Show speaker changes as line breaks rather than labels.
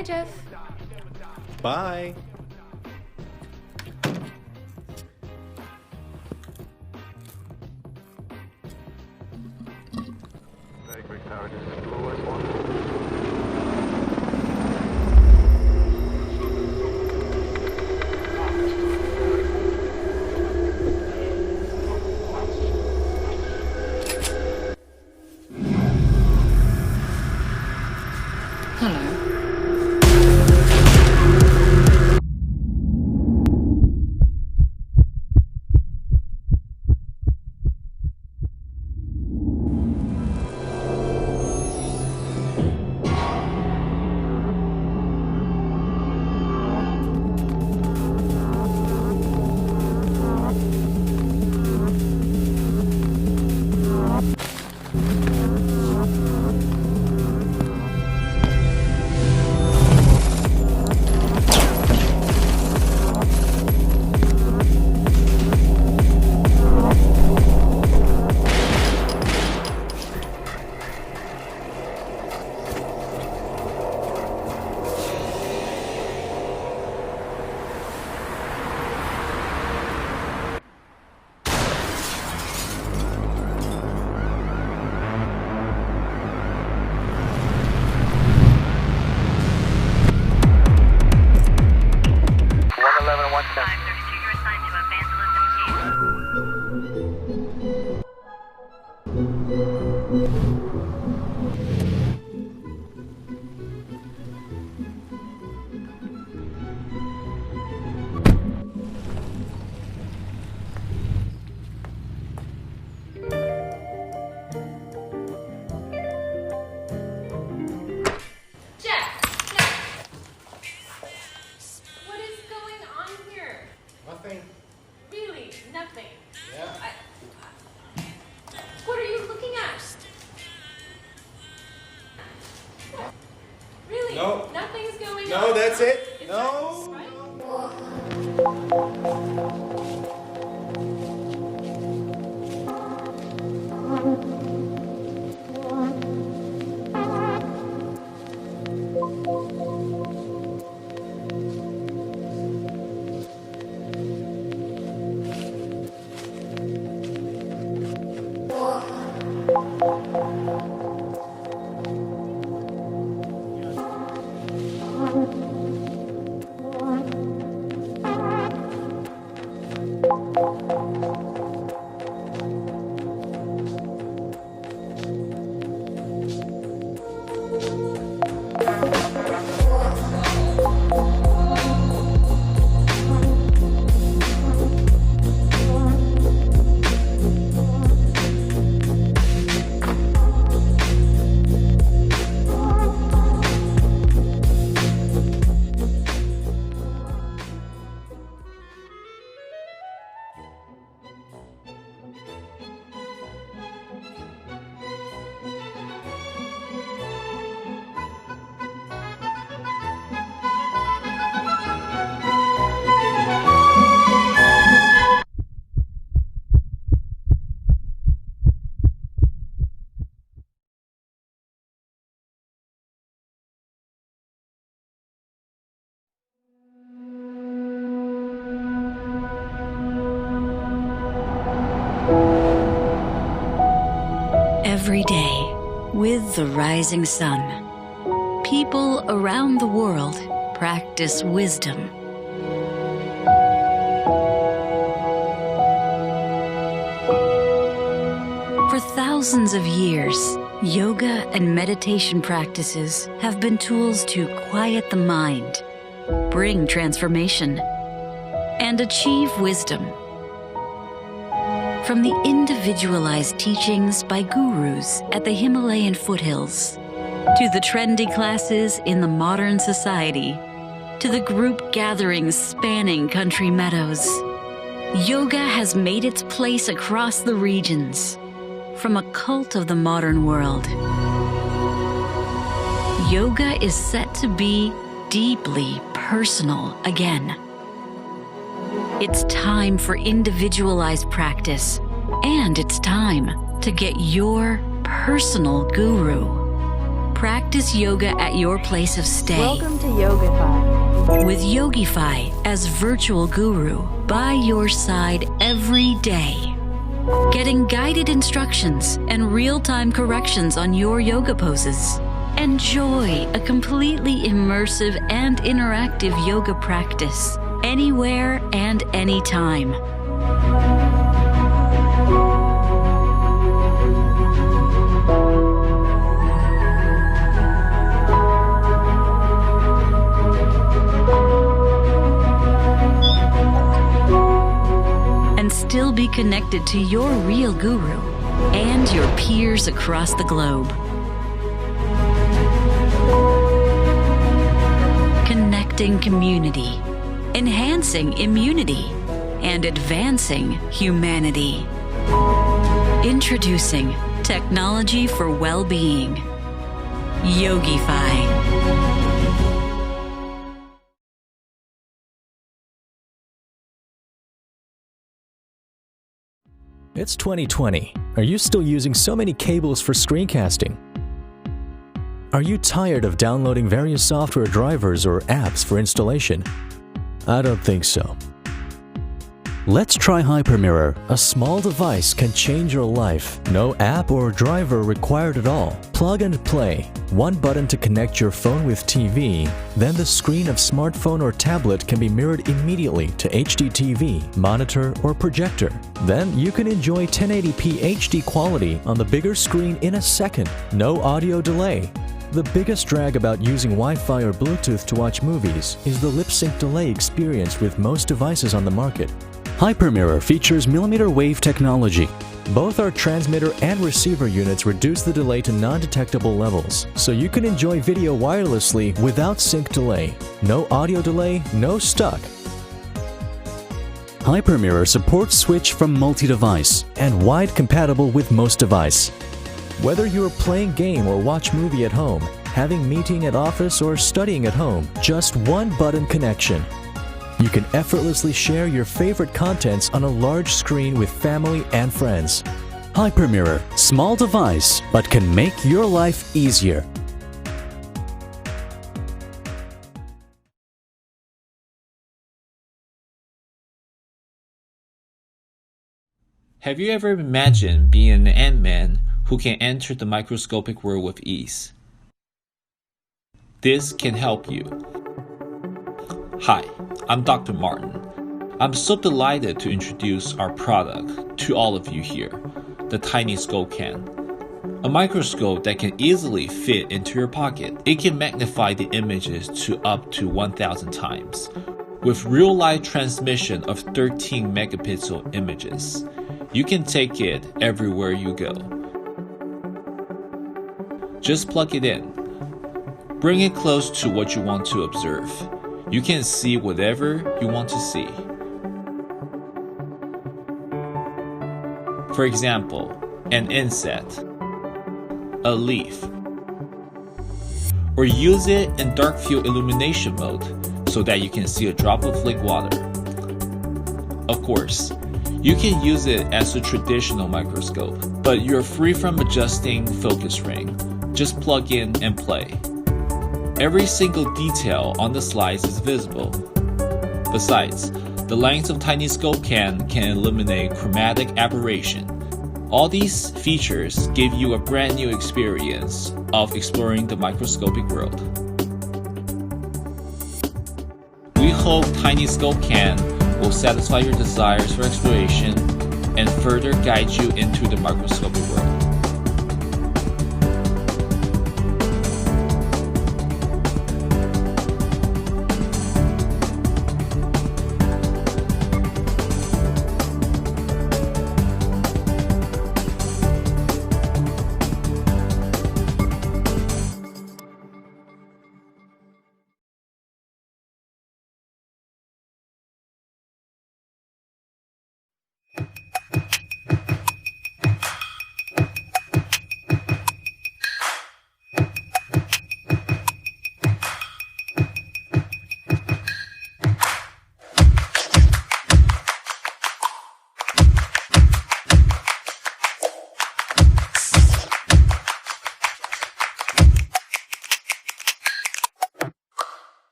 Bye, Jeff.
Bye.
Very quick tower, just do one.
Hello.
Nothing.
Really? Nothing?
Yeah.
What are you looking at? Really?
No.
Nothing's going on?
No, that's it.
Is
No.
that right?
Every day, with the rising sun, people around the world practice wisdom. For thousands of years, yoga and meditation practices have been tools to quiet the mind, bring transformation, and achieve wisdom. From the individualized teachings by gurus at the Himalayan foothills, to the trendy classes in the modern society, to the group gatherings spanning country meadows, yoga has made its place across the regions, from a cult of the modern world. Yoga is set to be deeply personal again. It's time for individualized practice, and it's time to get your personal guru. practice yoga at your place of stay.
Welcome to Yogifi.
With Yogifi as virtual guru by your side every day. Getting guided instructions and real-time corrections on your yoga poses. Enjoy a completely immersive and interactive yoga practice anywhere and anytime. And still be connected to your real guru and your peers across the globe. Connecting community, enhancing immunity, and advancing humanity. Introducing technology for well-being. Yogifi.
It's 2020. Are you still using so many cables for screencasting? Are you tired of downloading various software drivers or apps for installation? I don't think so. Let's try Hypermirror. A small device can change your life. No app or driver required at all. Plug and play. One button to connect your phone with TV. Then the screen of smartphone or tablet can be mirrored immediately to HD TV, monitor, or projector. Then you can enjoy 1080p HD quality on the bigger screen in a second. No audio delay. The biggest drag about using Wi-Fi or Bluetooth to watch movies is the lip-sync delay experienced with most devices on the market. Hypermirror features millimeter wave technology. Both our transmitter and receiver units reduce the delay to non-detectable levels, so you can enjoy video wirelessly without sync delay. No audio delay, no stuck. Hypermirror supports switch from multi-device and wide compatible with most device. Whether you are playing game or watch movie at home, having meeting at office or studying at home, just one button connection. You can effortlessly share your favorite contents on a large screen with family and friends. Hypermirror, small device, but can make your life easier.
Have you ever imagined being an Ant-Man who can enter the microscopic world with ease? This can help you. Hi, I'm Dr. Martin. I'm so delighted to introduce our product to all of you here, the TINYSCOPECAM. A microscope that can easily fit into your pocket. It can magnify the images to up to 1,000 times, with real-life transmission of 13 megapixel images. You can take it everywhere you go. Just plug it in. Bring it close to what you want to observe. You can see whatever you want to see. For example, an insect, a leaf, or use it in dark field illumination mode so that you can see a drop of lake water. Of course, you can use it as a traditional microscope, but you're free from adjusting focus ring. Just plug in and play. Every single detail on the slides is visible. Besides, the lens of TINYSCOPECAM can eliminate chromatic aberration. All these features give you a brand new experience of exploring the microscopic world. We hope TINYSCOPECAM will satisfy your desires for exploration and further guide you into the microscopic world.